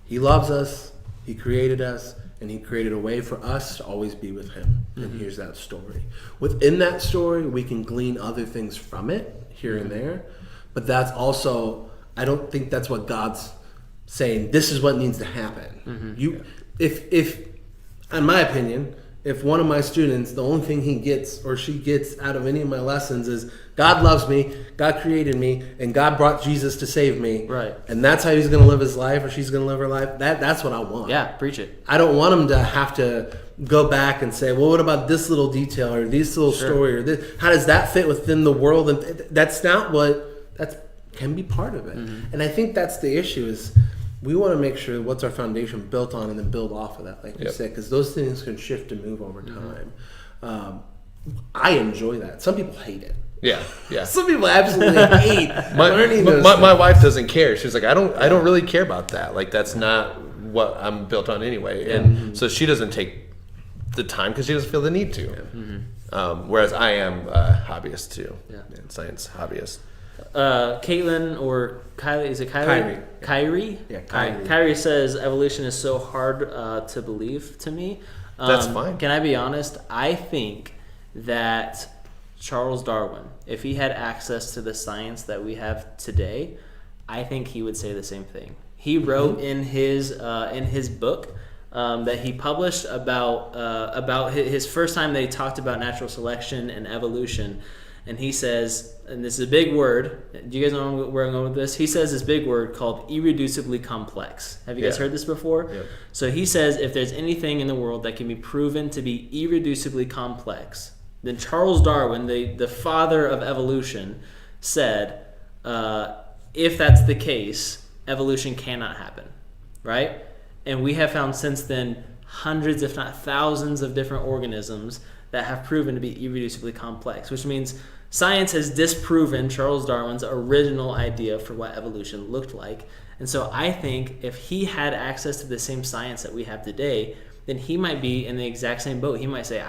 He loves us, He created us, and He created a way for us to always be with Him. And here's that story. Within that story, we can glean other things from it, here and there. But that's also, I don't think that's what God's saying, this is what needs to happen. If in my opinion, if one of my students, the only thing he gets or she gets out of any of my lessons is God loves me, God created me, and God brought Jesus to save me. Right. And that's how he's going to live his life or she's going to live her life. That's what I want. Yeah, preach it. I don't want him to have to go back and say, well, what about this little detail or this little story or this? How does that fit within the world? And that's not what, that can be part of it. And I think that's the issue is we want to make sure what's our foundation built on and then build off of that, like you said, because those things can shift and move over time. I enjoy that. Some people hate it. Yeah. Some people absolutely hate learning those my wife doesn't care. She's like, I don't really care about that. Like, that's not what I'm built on anyway. And so she doesn't take the time because she doesn't feel the need to. Whereas I am a hobbyist too. Science hobbyist. Caitlin or Kylie, is it Kylie? Kyrie? Yeah, Kyrie. Kyrie says evolution is so hard to believe to me. That's fine. Can I be honest? I think that Charles Darwin, if he had access to the science that we have today, I think he would say the same thing. He wrote in his book that he published about his first time they talked about natural selection and evolution. And he says, and this is a big word. Do you guys know where I'm going with this? He says this big word called irreducibly complex. Have you guys heard this before? Yep. So he says if there's anything in the world that can be proven to be irreducibly complex, then Charles Darwin, the father of evolution, said, if that's the case, evolution cannot happen, right? And we have found since then hundreds, if not thousands, of different organisms that have proven to be irreducibly complex, which means science has disproven Charles Darwin's original idea for what evolution looked like. And so I think if he had access to the same science that we have today, then he might be in the exact same boat. He might say,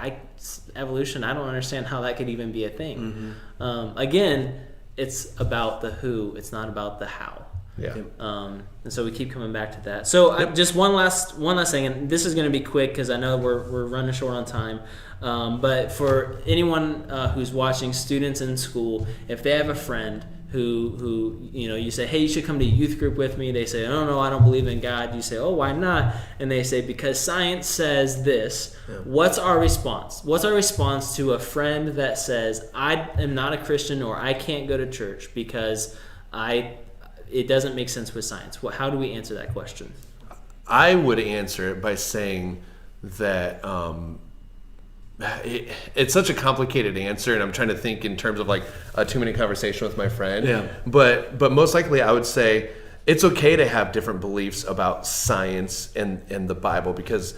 evolution, I don't understand how that could even be a thing. Again, it's about the who, it's not about the how. Yeah. And so we keep coming back to that. So just one last thing, and this is going to be quick because I know we're running short on time. But for anyone who's watching, students in school, if they have a friend who you say, hey, you should come to youth group with me. They say, oh no, I don't believe in God. You say, oh, why not? And they say, because science says this. Yeah. What's our response? What's our response to a friend that says, I am not a Christian or I can't go to church because it doesn't make sense with science? How do we answer that question? I would answer it by saying that it's such a complicated answer, and I'm trying to think in terms of like a 2-minute conversation with my friend. Yeah. But most likely, I would say it's okay to have different beliefs about science and the Bible because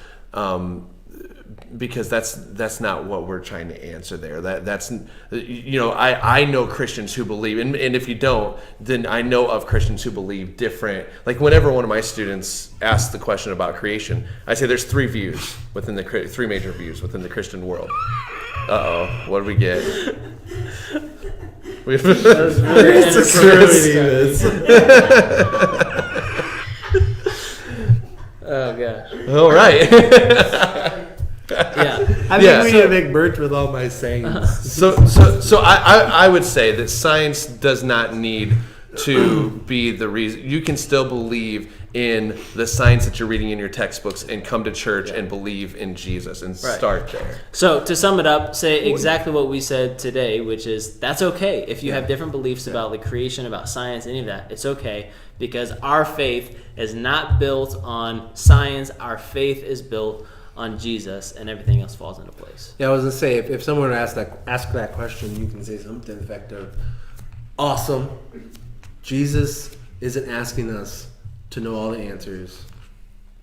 that's not what we're trying to answer there. That's I know Christians who believe, and if you don't, then I know of Christians who believe different. Like whenever one of my students asks the question about creation, I say there's three major views within the Christian world. What do we get? We have Oh gosh. All right. Yeah. I think we need to make merch with all my sayings. So I would say that science does not need to be the reason. You can still believe in the science that you're reading in your textbooks and come to church and believe in Jesus and start there. So to sum it up, say exactly what we said today, which is that's okay. If you have different beliefs about the creation, about science, any of that, it's okay because our faith is not built on science. Our faith is built on Jesus, and everything else falls into place. Yeah, I was gonna say if someone were to ask that question, you can say something to the effect of, "Awesome, Jesus isn't asking us to know all the answers,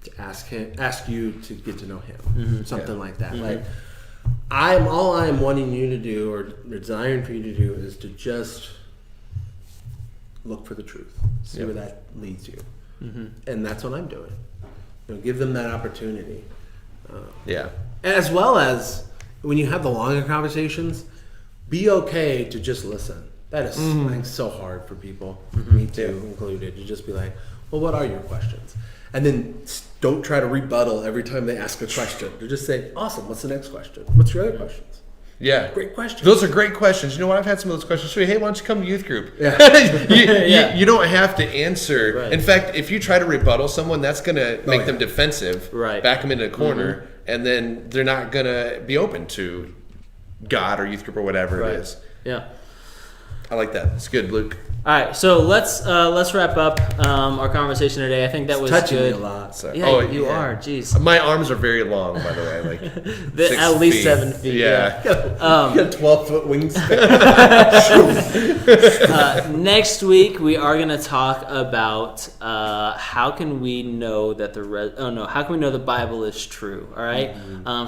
to ask you to get to know Him." Something like that. Like, all I'm wanting you to do, or desiring for you to do, is to just look for the truth, see where that leads you, and that's what I'm doing. Give them that opportunity. As well as when you have the longer conversations, be okay to just listen. That is I think so hard for people, me too included, to just be like, well, what are your questions? And then don't try to rebuttal every time they ask a question. To just say, awesome, what's the next question? What's your other questions? Yeah. Great questions. Those are great questions. You know what? I've had some of those questions too. Hey, why don't you come to youth group? Yeah. You don't have to answer. Right. In fact, if you try to rebuttal someone, that's going to make them defensive, back them into a corner, and then they're not going to be open to God or youth group or whatever it is. Yeah. I like that. It's good, Luke. All right, so let's wrap up our conversation today. I think that was touching good. me a lot. So, Yeah, you are. Jeez. My arms are very long, by the way. Like At least 7 feet. Yeah. You got 12-foot wingspan. Next week we are going to talk about how can we know that how can we know the Bible is true? All right.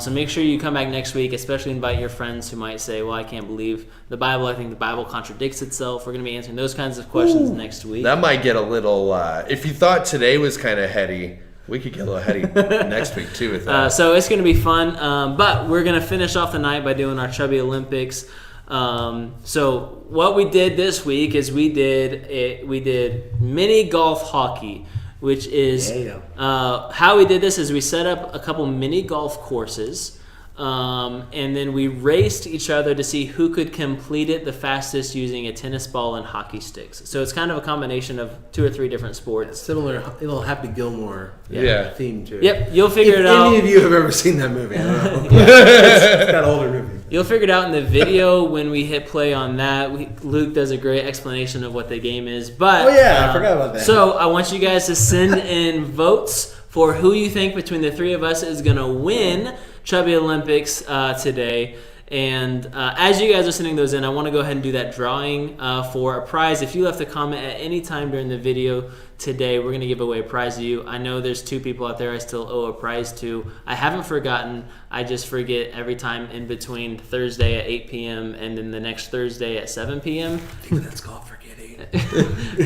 So make sure you come back next week. Especially invite your friends who might say, "Well, I can't believe the Bible. I think the Bible contradicts itself." We're going to be answering those kinds of questions next week. That might get a little. If you thought today was kind of heady, we could get a little heady next week too with that. So it's going to be fun. But we're going to finish off the night by doing our Chubby Olympics. So what we did this week is we did mini golf hockey, which is how we did this is we set up a couple mini golf courses. And then we raced each other to see who could complete it the fastest using a tennis ball and hockey sticks. So it's kind of a combination of 2 or 3re different sports. Similar, little Happy Gilmore theme to it. Yep, you'll figure it out. If any of you have ever seen that movie, I don't know. It's got older movie. You'll figure it out in the video when we hit play on that. Luke does a great explanation of what the game is. But I forgot about that. So I want you guys to send in votes for who you think between the 3 of us is going to win Chubby Olympics today. And as you guys are sending those in, I want to go ahead and do that drawing for a prize. If you left a comment at any time during the video today, we're going to give away a prize to you. I know there's 2 people out there I still owe a prize to. I haven't forgotten. I just forget every time in between Thursday at 8 p.m. and then the next Thursday at 7 p.m. I think that's called forgetting.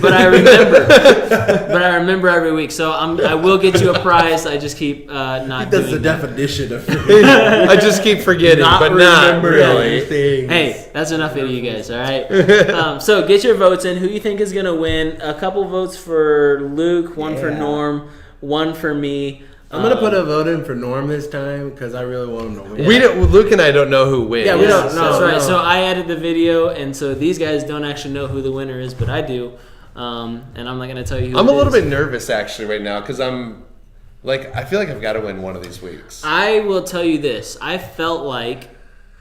But I remember every week. So I will get you a prize. I just keep not doing That's the that. definition of forgetting. I just keep forgetting, but not really. Things. Hey, that's enough of you guys, all right? So get your votes in. Who you think is going to win? A couple votes for Luke, one for Norm, one for me. I'm going to put a vote in for Norm this time because I really want him to win. Luke and I don't know who wins. Yeah, we don't know. That's right. No. So I added the video, and so these guys don't actually know who the winner is, but I do. And I'm not going to tell you who I'm it a little is. bit nervous actually right now because I feel like I've got to win one of these weeks. I will tell you this. I felt like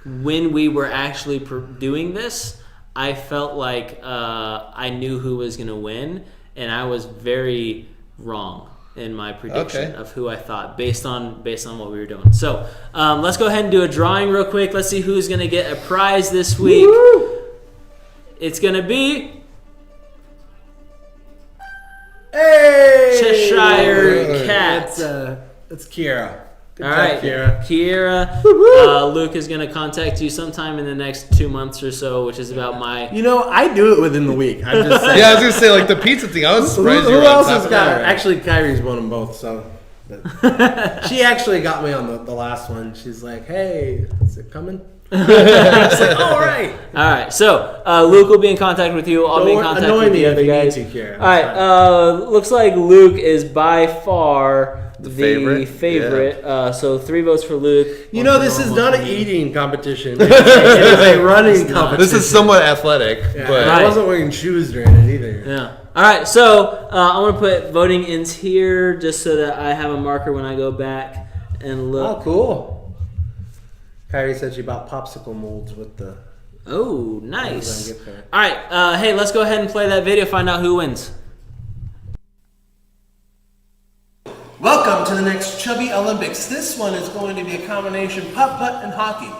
when we were actually doing this, I felt like I knew who was going to win, and I was very wrong. in my prediction of who I thought based on what we were doing. So let's go ahead and do a drawing real quick. Let's see who's going to get a prize this week. Woo! It's going to be Cheshire Cat. It's Kiera. All right, Kiera. Luke is going to contact you sometime in the next 2 months or so, which is about my... I do it within the week. I'm just saying. Yeah, I was going to say, like, the pizza thing. I was surprised Who else has got it? Actually, Kyrie's won them both, so... She actually got me on the last one. She's like, hey, is it coming? I was like, all right. All right, so Luke will be in contact with you. I'll be in contact with the other guys. All right, looks like Luke is by far... The favorite. Yeah. So 3 votes for Luke. This is not an eating competition. It is a running competition. This is somewhat athletic, but I wasn't wearing shoes during it either. Yeah. All right. So I'm gonna put voting ends here just so that I have a marker when I go back and look. Oh, cool. Kyrie said she bought popsicle molds with the. Oh, nice. All right. Hey, let's go ahead and play that video. Find out who wins. Welcome to the next Chubby Olympics. This one is going to be a combination putt-putt and hockey.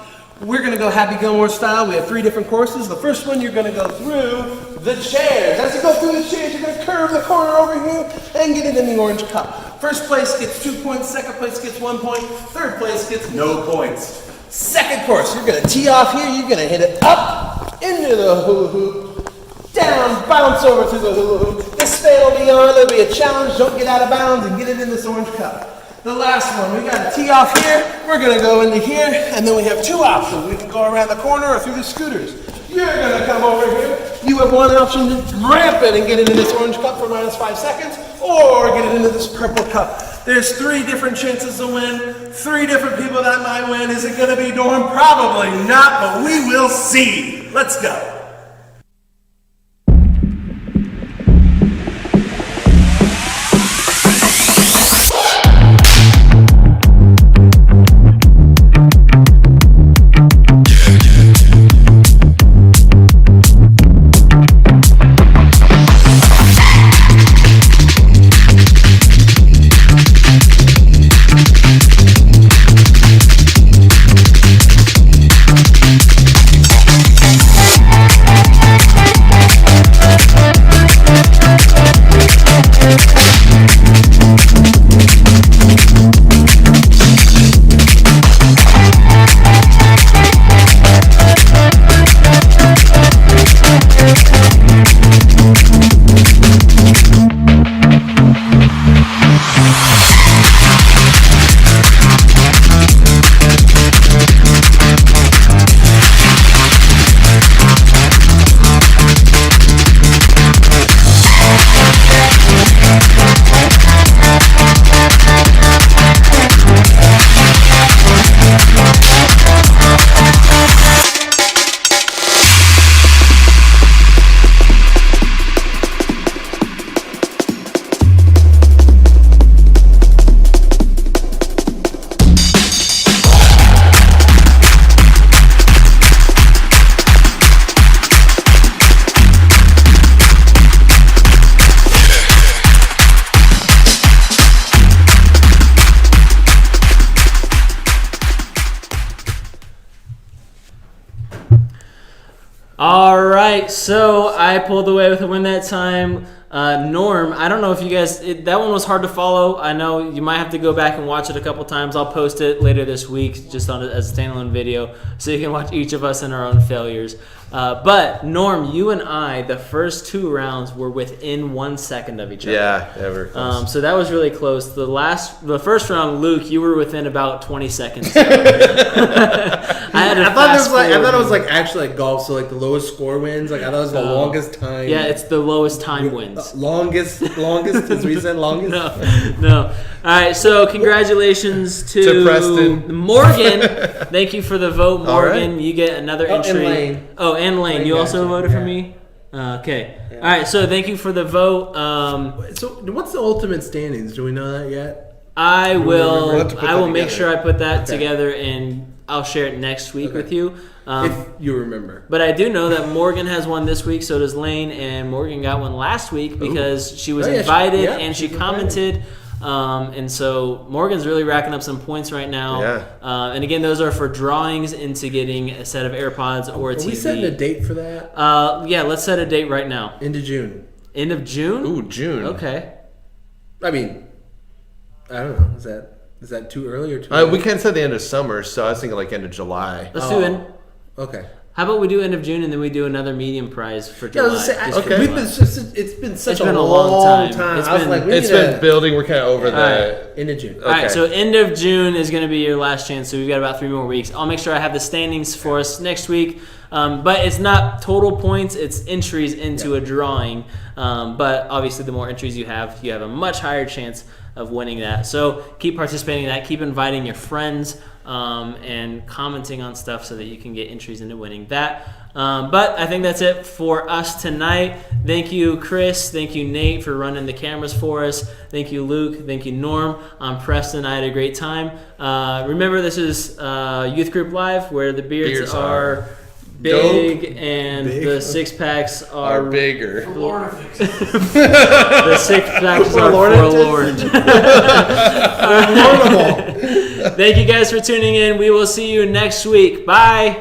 We're going to go Happy Gilmore style. We have 3 different courses. The first one, you're going to go through the chairs. As you go through the chairs, you're going to curve the corner over here and get it in the orange cup. First place gets 2 points. Second place gets 1 point. Third place gets no points. Second course, you're going to tee off here. You're going to hit it up into the hula hoop. Down, bounce over to the hula hoop. This fan will be on. There'll be a challenge. Don't get out of bounds and get it in this orange cup. The last one, we got a tee off here. We're going to go into here, and then we have 2 options. We can go around the corner or through the scooters. You're going to come over here. You have one option to ramp it and get it in this orange cup for -5 seconds, or get it into this purple cup. There's 3 different chances to win. 3 different people that might win. Is it going to be Norm? Probably not, but we will see. Let's go. All right, so I pulled away with a win that time. Norm, I don't know if you guys, that one was hard to follow. I know you might have to go back and watch it a couple times. I'll post it later this week just on as a standalone video so you can watch each of us in our own failures. But Norm, you and I, the first 2 rounds were within 1 second of each other. Yeah, very close. So that was really close. The first round, Luke, you were within about 20 seconds. I thought it was like actually like golf, so like the lowest score wins. Like I thought it was the longest time. Yeah, it's the lowest time wins. Longest, as we said, longest. No. All right, so congratulations to Preston. Morgan. Thank you for the vote, Morgan. Right. You get another entry. And Lane. Oh, and Lane. You also voted for me? Okay. Yeah. All right, so thank you for the vote. So what's the ultimate standings? Do we know that yet? I will make together. sure I put that together, and I'll share it next week with you. If you remember. But I do know that Morgan has one this week, so does Lane, and Morgan got one last week because she was invited and she commented And so Morgan's really racking up some points right now. Yeah. And again, those are for drawings into getting a set of AirPods or a TV. Are we setting a date for that? Yeah, let's set a date right now. Into June. End of June? Ooh, June. Okay. I mean, I don't know. Is that too early or too late? We can't say the end of summer, so I was thinking like end of July. Let's do end. Okay. How about we do end of June and then we do another medium prize for Yeah, I July? was gonna say, just for okay. It's been such It's a been a long long time. time. It's I was been- like, we It's need been to building. We're kind of over the. into June. All right, Okay. so end of June is going to be your last chance. So we've got about 3 more weeks. I'll make sure I have the standings for us next week. But it's not total points; it's entries into a drawing. But obviously, the more entries you have a much higher chance of winning that. So keep participating in that. Keep inviting your friends and commenting on stuff so that you can get entries into winning that. But I think that's it for us tonight. Thank you, Chris. Thank you, Nate, for running the cameras for us. Thank you, Luke. Thank you, Norm. I'm Preston. I had a great time. Remember, this is Youth Group Live, where the beards are big and the six packs are bigger. the six packs are forlorn. Thank you guys for tuning in. We will see you next week. Bye.